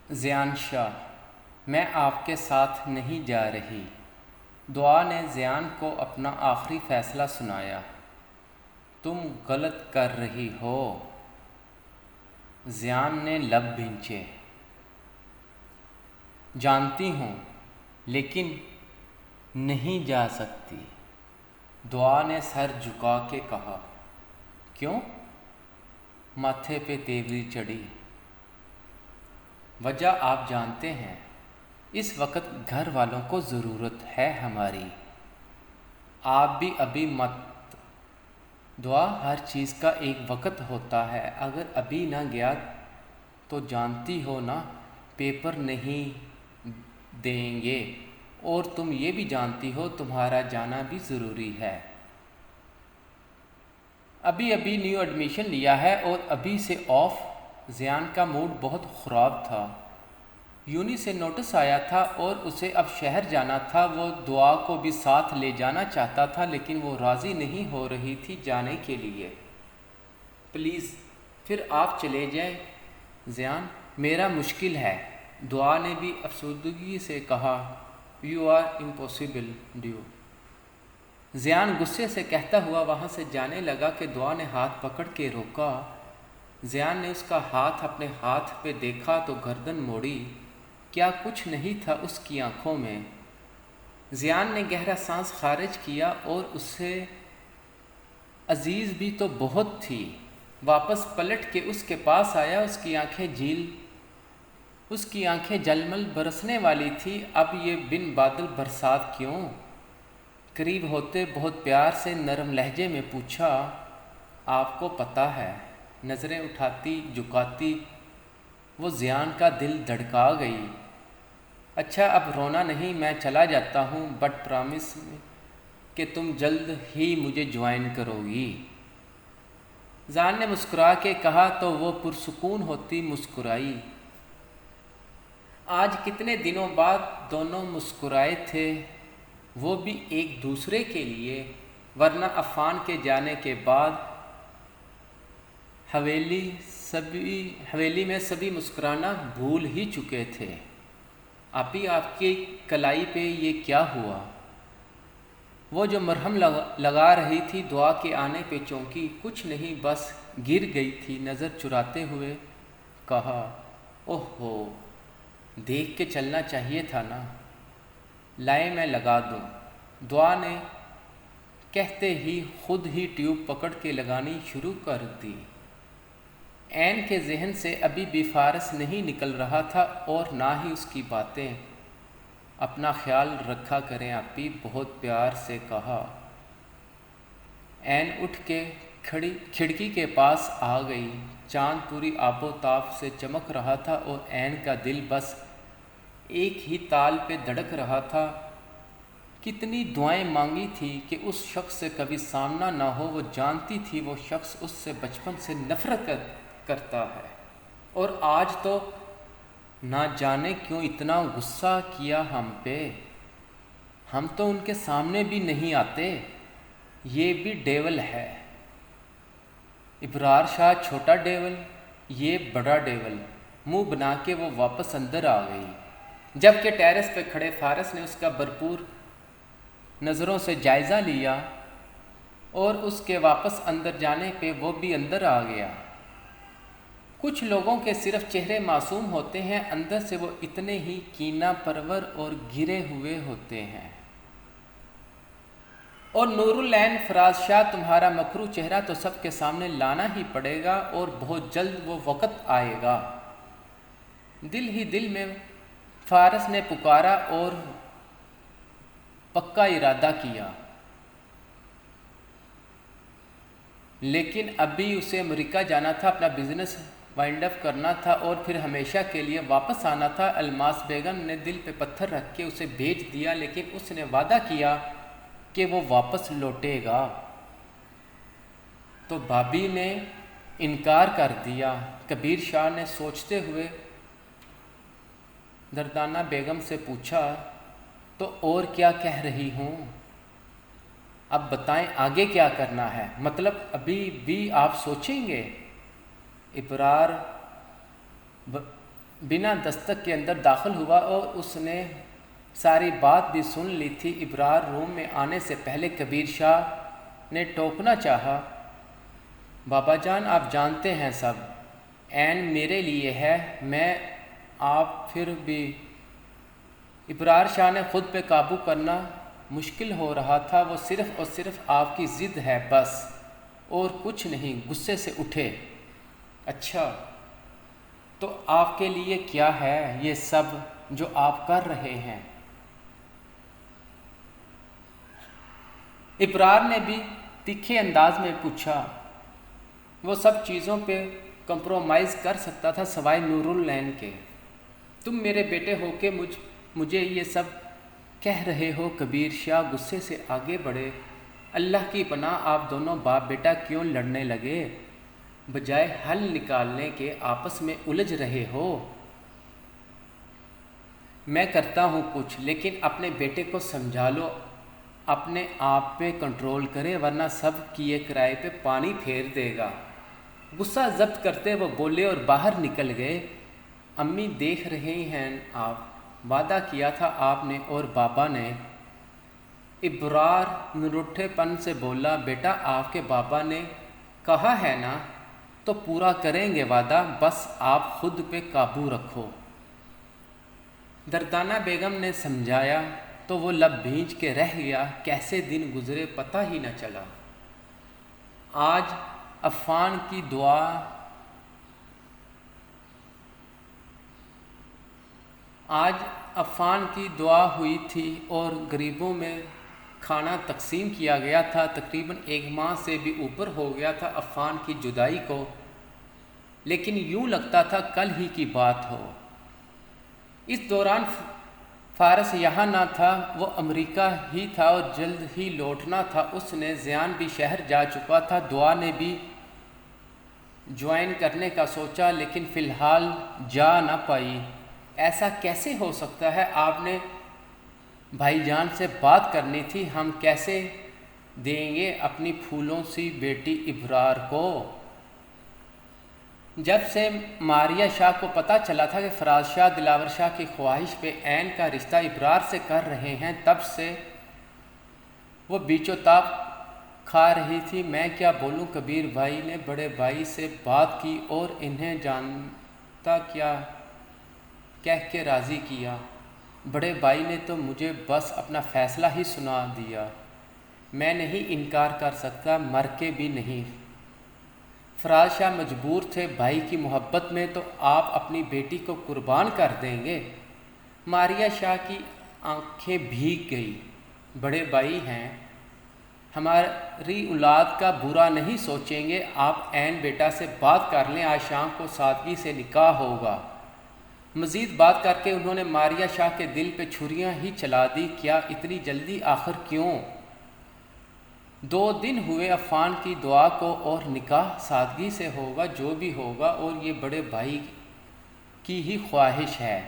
زیان شاہ: میں آپ کے ساتھ نہیں جا رہی۔ دعا نے زیان کو اپنا آخری فیصلہ سنایا۔ تم غلط کر رہی ہو۔ زیان نے لب بھینچے۔ جانتی ہوں، لیکن نہیں جا سکتی۔ دعا نے سر جھکا کے کہا۔ کیوں؟ ماتھے پہ تیوری چڑھی۔ وجہ آپ جانتے ہیں، اس وقت گھر والوں کو ضرورت ہے ہماری۔ آپ بھی ابھی مت۔ دعا: ہر چیز کا ایک وقت ہوتا ہے، اگر ابھی نہ گیا تو جانتی ہو نا پیپر نہیں دیں گے، اور تم یہ بھی جانتی ہو تمہارا جانا بھی ضروری ہے۔ ابھی نیو ایڈمیشن لیا ہے اور ابھی سے آف۔ زیان کا موڈ بہت خراب تھا۔ یونی سے نوٹس آیا تھا اور اسے اب شہر جانا تھا۔ وہ دعا کو بھی ساتھ لے جانا چاہتا تھا، لیکن وہ راضی نہیں ہو رہی تھی جانے کے لیے۔ پلیز پھر آپ چلے جائیں زیان، میرا مشکل ہے۔ دعا نے بھی افسردگی سے کہا۔ یو آر امپاسبل ڈیو۔ زیان غصے سے کہتا ہوا وہاں سے جانے لگا کہ دعا نے ہاتھ پکڑ کے روکا۔ زیان نے اس کا ہاتھ اپنے ہاتھ پہ دیکھا تو گردن موڑی۔ کیا کچھ نہیں تھا اس کی آنکھوں میں؟ زیان نے گہرا سانس خارج کیا اور اسے عزیز بھی تو بہت تھی۔ واپس پلٹ کے اس کے پاس آیا۔ اس کی آنکھیں جلمل برسنے والی تھی۔ اب یہ بن بادل برسات کیوں؟ قریب ہوتے بہت پیار سے نرم لہجے میں پوچھا۔ آپ کو پتہ ہے؟ نظریں اٹھاتی جھکاتی وہ زیان کا دل دھڑکا گئی۔ اچھا اب رونا نہیں، میں چلا جاتا ہوں، بٹ پرامس کہ تم جلد ہی مجھے جوائن کرو گی۔ زیان نے مسکرا کے کہا تو وہ پرسکون ہوتی مسکرائی۔ آج کتنے دنوں بعد دونوں مسکرائے تھے، وہ بھی ایک دوسرے کے لیے، ورنہ عفان کے جانے کے بعد حویلی میں سبھی مسکرانا بھول ہی چکے تھے۔ ابھی آپ کی کلائی پہ یہ کیا ہوا؟ وہ جو مرہم لگا رہی تھی دعا کے آنے پہ چونکی۔ کچھ نہیں، بس گر گئی تھی۔ نظر چراتے ہوئے کہا۔ اوہ ہو، دیکھ کے چلنا چاہیے تھا نا۔ لائے میں لگا دوں؟ دعا نے کہتے ہی خود ہی ٹیوب پکڑ کے لگانی شروع کر دی۔ عین کے ذہن سے ابھی بھی فارس نہیں نکل رہا تھا اور نہ ہی اس کی باتیں۔ اپنا خیال رکھا کریں آپی، بہت پیار سے کہا۔ عین اٹھ کے کھڑکی کے پاس آ گئی۔ چاند پوری آب و تاب سے چمک رہا تھا اور عین کا دل بس ایک ہی تال پہ دھڑک رہا تھا۔ کتنی دعائیں مانگی تھی کہ اس شخص سے کبھی سامنا نہ ہو۔ وہ جانتی تھی وہ شخص اس سے بچپن سے نفرت کرتا ہے، اور آج تو نہ جانے کیوں اتنا غصہ کیا ہم پہ۔ ہم تو ان کے سامنے بھی نہیں آتے۔ یہ بھی ڈیول ہے، ابرار شاہ چھوٹا ڈیول، یہ بڑا ڈیول۔ منہ بنا کے وہ واپس اندر آ گئی، جبکہ ٹیرس پہ کھڑے فارس نے اس کا بھرپور نظروں سے جائزہ لیا، اور اس کے واپس اندر جانے پہ وہ بھی اندر آ گیا۔ کچھ لوگوں کے صرف چہرے معصوم ہوتے ہیں، اندر سے وہ اتنے ہی کینہ پرور اور گرے ہوئے ہوتے ہیں۔ اور نور العین فراز شاہ، تمہارا مکروہ چہرہ تو سب کے سامنے لانا ہی پڑے گا، اور بہت جلد وہ وقت آئے گا۔ دل ہی دل میں فارس نے پکارا اور پکا ارادہ کیا، لیکن ابھی اسے امریکہ جانا تھا، اپنا بزنس وائنڈ اپ کرنا تھا اور پھر ہمیشہ کے لیے واپس آنا تھا۔ الماس بیگم نے دل پہ پتھر رکھ کے اسے بھیج دیا، لیکن اس نے وعدہ کیا کہ وہ واپس لوٹے گا، تو بھابھی نے انکار کر دیا۔ کبیر شاہ نے سوچتے ہوئے دردانہ بیگم سے پوچھا، تو اور کیا کہہ رہی ہوں؟ اب بتائیں آگے کیا کرنا ہے؟ مطلب ابھی بھی آپ سوچیں گے؟ ابرار بنا دستک کے اندر داخل ہوا اور اس نے ساری بات بھی سن لی تھی۔ ابرار روم میں آنے سے پہلے کبیر شاہ نے ٹوکنا چاہا، بابا جان آپ جانتے ہیں سب عین میرے لیے ہے، میں آپ پھر بھی۔ ابرار شاہ نے خود پہ قابو کرنا مشکل ہو رہا تھا، وہ صرف اور صرف آپ کی ضد ہے بس اور کچھ نہیں۔ غصے سے اٹھے، اچھا تو آپ کے لیے کیا ہے یہ سب جو آپ کر رہے ہیں؟ ابرار نے بھی تیکھے انداز میں پوچھا۔ وہ سب چیزوں پہ کمپرومائز کر سکتا تھا سوائے نور العین کے۔ تم میرے بیٹے ہو کے مجھے یہ سب کہہ رہے ہو؟ کبیر شاہ غصے سے آگے بڑھے، اللہ کی پناہ آپ دونوں باپ بیٹا کیوں لڑنے لگے؟ بجائے حل نکالنے کے آپس میں الجھ رہے ہو۔ میں کرتا ہوں کچھ، لیکن اپنے بیٹے کو سمجھا لو، اپنے آپ پہ کنٹرول کرے ورنہ سب کیے کرائے پہ پانی پھیر دے گا۔ غصہ ضبط کرتے وہ بولے اور باہر نکل گئے۔ امی دیکھ رہے ہیں آپ، وعدہ کیا تھا آپ نے اور بابا نے۔ ابرار نروٹھے پن سے بولا، بیٹا آپ کے بابا نے کہا ہے نا تو پورا کریں گے وعدہ، بس آپ خود پہ قابو رکھو۔ دردانہ بیگم نے سمجھایا تو وہ لب بھینچ کے رہ گیا۔ کیسے دن گزرے پتہ ہی نہ چلا۔ آج عفان کی دعا ہوئی تھی اور غریبوں میں کھانا تقسیم کیا گیا تھا۔ تقریباً 1 ماہ سے بھی اوپر ہو گیا تھا عفان کی جدائی کو، لیکن یوں لگتا تھا کل ہی کی بات ہو۔ اس دوران فارس یہاں نہ تھا، وہ امریکہ ہی تھا اور جلد ہی لوٹنا تھا۔ اس نے زیان بھی شہر جا چکا تھا۔ دعا نے بھی جوائن کرنے کا سوچا لیکن فی الحال جا نہ پائی۔ ایسا کیسے ہو سکتا ہے؟ آپ نے بھائی جان سے بات کرنی تھی، ہم کیسے دیں گے اپنی پھولوں سی بیٹی ابرار کو؟ جب سے ماریہ شاہ کو پتہ چلا تھا کہ فراز شاہ دلاور شاہ کی خواہش پہ عین کا رشتہ ابرار سے کر رہے ہیں، تب سے وہ بیچ و تاب کھا رہی تھی۔ میں کیا بولوں، کبیر بھائی نے بڑے بھائی سے بات کی اور انہیں جانتا کیا کہہ کے راضی کیا۔ بڑے بھائی نے تو مجھے بس اپنا فیصلہ ہی سنا دیا، میں نہیں انکار کر سکتا، مر کے بھی نہیں۔ فراز شاہ مجبور تھے، بھائی کی محبت میں تو آپ اپنی بیٹی کو قربان کر دیں گے۔ ماریہ شاہ کی آنکھیں بھیگ گئی۔ بڑے بھائی ہیں، ہماری اولاد کا برا نہیں سوچیں گے، آپ عین بیٹا سے بات کر لیں، آج شام کو سادگی سے نکاح ہوگا۔ مزید بات کر کے انہوں نے ماریہ شاہ کے دل پہ چھریاں ہی چلا دی۔ کیا اتنی جلدی، آخر کیوں؟ 2 دن ہوئے عفان کی دعا کو اور نکاح سادگی سے ہوگا، جو بھی ہوگا، اور یہ بڑے بھائی کی ہی خواہش ہے۔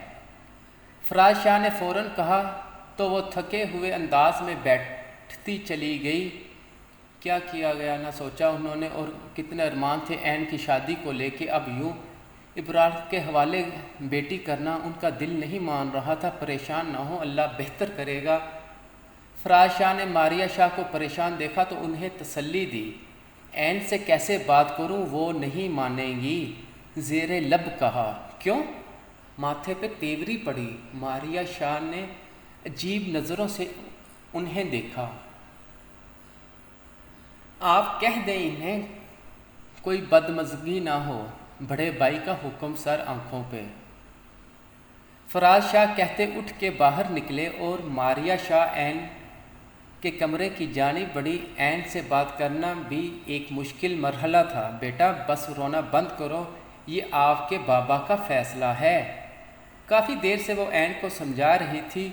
فراز شاہ نے فوراً کہا تو وہ تھکے ہوئے انداز میں بیٹھتی چلی گئی۔ کیا کیا گیا نہ سوچا انہوں نے، اور کتنے ارمان تھے عین کی شادی کو لے کے، اب یوں ابرار کے حوالے بیٹی کرنا ان کا دل نہیں مان رہا تھا۔ پریشان نہ ہو، اللہ بہتر کرے گا۔ فراز شاہ نے ماریہ شاہ کو پریشان دیکھا تو انہیں تسلی دی۔ عین سے کیسے بات کروں، وہ نہیں مانیں گی، زیر لب کہا۔ کیوں؟ ماتھے پہ تیوری پڑی۔ ماریہ شاہ نے عجیب نظروں سے انہیں دیکھا۔ آپ کہہ دیں انہیں، کوئی بدمزگی نہ ہو، بڑے بھائی کا حکم سر آنکھوں پہ۔ فراز شاہ کہتے اٹھ کے باہر نکلے اور ماریہ شاہ عین کے کمرے کی جانب بڑھی۔ عین سے بات کرنا بھی ایک مشکل مرحلہ تھا۔ بیٹا بس رونا بند کرو، یہ آپ کے بابا کا فیصلہ ہے۔ کافی دیر سے وہ عین کو سمجھا رہی تھی۔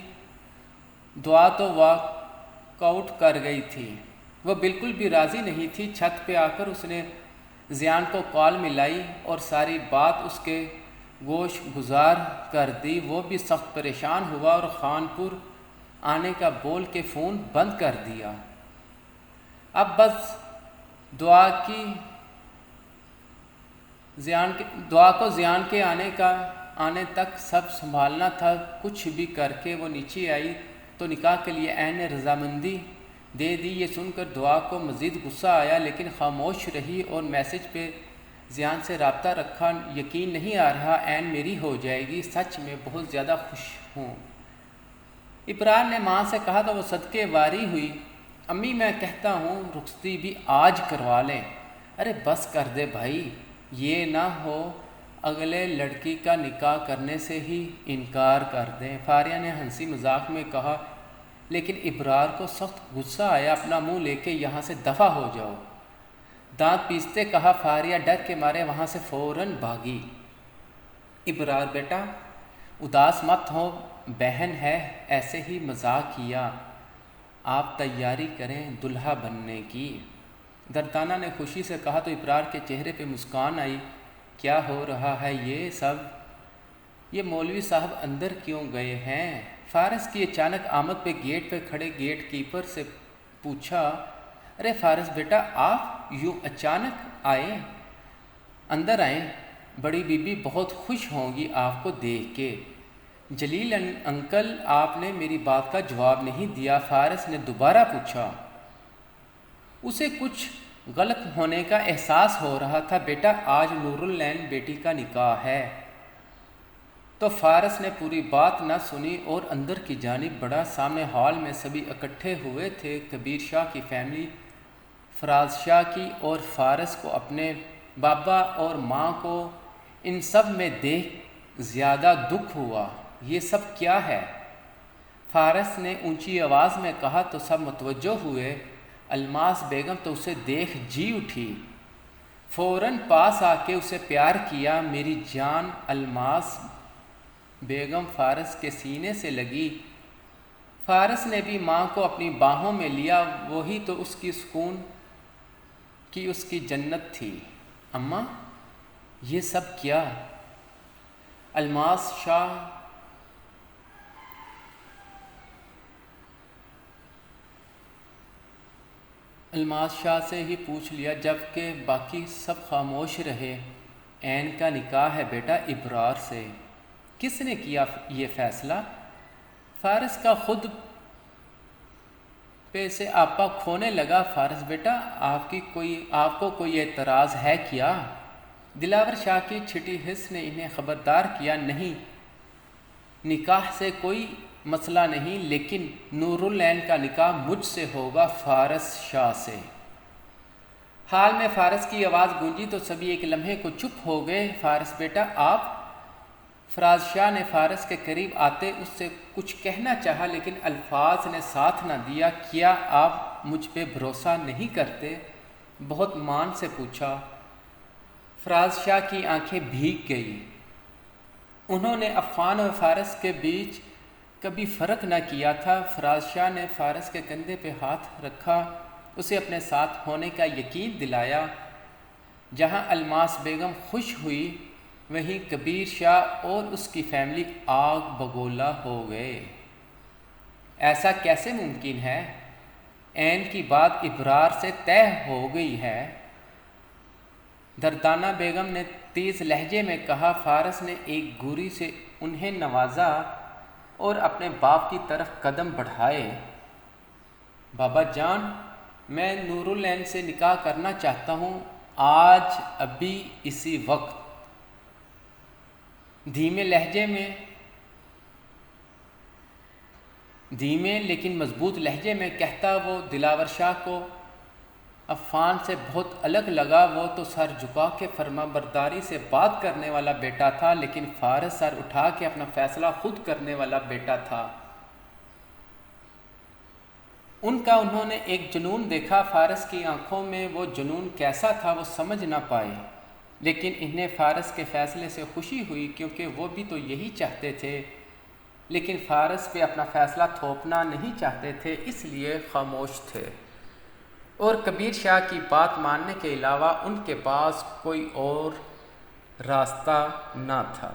دعا تو واک آؤٹ کر گئی تھی، وہ بالکل بھی راضی نہیں تھی۔ چھت پہ آ کر اس نے زیان کو کال ملائی اور ساری بات اس کے گوش گزار کر دی۔ وہ بھی سخت پریشان ہوا اور خانپور آنے کا بول کے فون بند کر دیا۔ اب بس دعا کو زیان کے آنے کا آنے تک سب سنبھالنا تھا۔ کچھ بھی کر کے وہ نیچے آئی تو نکاح کے لیے عین نے رضامندی دے دی۔ یہ سن کر دعا کو مزید غصہ آیا، لیکن خاموش رہی اور میسج پہ زیان سے رابطہ رکھا۔ یقین نہیں آ رہا عین میری ہو جائے گی، سچ میں بہت زیادہ خوش ہوں۔ ابرار نے ماں سے کہا تو وہ صدقے واری ہوئی۔ امی میں کہتا ہوں رخصتی بھی آج کروا لیں۔ ارے بس کر دے بھائی، یہ نہ ہو اگلے لڑکی کا نکاح کرنے سے ہی انکار کر دیں، فاریہ نے ہنسی مذاق میں کہا، لیکن ابرار کو سخت غصہ آیا۔ اپنا منہ لے کے یہاں سے دفع ہو جاؤ، دانت پیستے کہا فاریہ ڈر کے مارے وہاں سے فوراً بھاگی۔ ابرار بیٹا اداس مت ہو، بہن ہے، ایسے ہی مذاق کیا، آپ تیاری کریں دلہا بننے کی۔ دردانہ نے خوشی سے کہا تو ابرار کے چہرے پہ مسکان آئی۔ کیا ہو رہا ہے یہ سب؟ یہ مولوی صاحب اندر کیوں گئے ہیں؟ فارس کی اچانک آمد پہ گیٹ پہ کھڑے گیٹ کیپر سے پوچھا۔ ارے فارس بیٹا آپ یوں اچانک آئے؟ اندر آئیں، بڑی بی بی بہت خوش ہوں گی آپ کو دیکھ کے۔ جلیل انکل آپ نے میری بات کا جواب نہیں دیا، فارس نے دوبارہ پوچھا۔ اسے کچھ غلط ہونے کا احساس ہو رہا تھا۔ بیٹا آج نور العین بیٹی کا نکاح ہے۔ تو فارس نے پوری بات نہ سنی اور اندر کی جانب بڑھا۔ سامنے ہال میں سبھی اکٹھے ہوئے تھے، کبیر شاہ کی فیملی، فراز شاہ کی، اور فارس کو اپنے بابا اور ماں کو ان سب میں دیکھ زیادہ دکھ ہوا۔ یہ سب کیا ہے؟ فارس نے اونچی آواز میں کہا تو سب متوجہ ہوئے۔ الماس بیگم تو اسے دیکھ جی اٹھی، فوراً پاس آ کے اسے پیار کیا۔ میری جان الماس بیگم فارس کے سینے سے لگی۔ فارس نے بھی ماں کو اپنی باہوں میں لیا، وہی تو اس کی سکون کی اس کی جنت تھی۔ اماں یہ سب کیا؟ الماس شاہ سے ہی پوچھ لیا، جب کہ باقی سب خاموش رہے۔ عین کا نکاح ہے بیٹا ابرار سے۔ کس نے کیا یہ فیصلہ؟ فارس کا خود پہ سے آپا کھونے لگا۔ فارس بیٹا آپ کو کوئی اعتراض ہے کیا؟ دلاور شاہ کی چھٹی حس نے انہیں خبردار کیا، نہیں، نکاح سے کوئی مسئلہ نہیں، لیکن نور العین کا نکاح مجھ سے ہوگا، فارس شاہ سے۔ حال میں فارس کی آواز گونجی تو سبھی ایک لمحے کو چپ ہو گئے۔ فارس بیٹا آپ؟ فراز شاہ نے فارس کے قریب آتے اس سے کچھ کہنا چاہا، لیکن الفاظ نے ساتھ نہ دیا۔ کیا آپ مجھ پہ بھروسہ نہیں کرتے؟ بہت مان سے پوچھا۔ فراز شاہ کی آنکھیں بھیگ گئی۔ انہوں نے افغان اور فارس کے بیچ کبھی فرق نہ کیا تھا۔ فراز شاہ نے فارس کے کندھے پہ ہاتھ رکھا، اسے اپنے ساتھ ہونے کا یقین دلایا۔ جہاں الماس بیگم خوش ہوئی، وہیں کبیر شاہ اور اس کی فیملی آگ بگولا ہو گئے۔ ایسا کیسے ممکن ہے؟ عین کی بات ابرار سے طے ہو گئی ہے، دردانہ بیگم نے تیز لہجے میں کہا۔ فارس نے ایک گوری سے انہیں نوازا اور اپنے باپ کی طرف قدم بڑھائے۔ بابا جان، میں نور العین سے نکاح کرنا چاہتا ہوں، آج ابھی اسی وقت۔ دھیمے لیکن مضبوط لہجے میں کہتا وہ دلاور شاہ کو عفان سے بہت الگ لگا۔ وہ تو سر جھکا کے فرما برداری سے بات کرنے والا بیٹا تھا، لیکن فارس سر اٹھا کے اپنا فیصلہ خود کرنے والا بیٹا تھا۔ انہوں نے ایک جنون دیکھا۔ فارس کی آنکھوں میں وہ جنون کیسا تھا وہ سمجھ نہ پائے، لیکن انہیں فارس کے فیصلے سے خوشی ہوئی، کیونکہ وہ بھی تو یہی چاہتے تھے، لیکن فارس پہ اپنا فیصلہ تھوپنا نہیں چاہتے تھے، اس لیے خاموش تھے، اور کبیر شاہ کی بات ماننے کے علاوہ ان کے پاس کوئی اور راستہ نہ تھا۔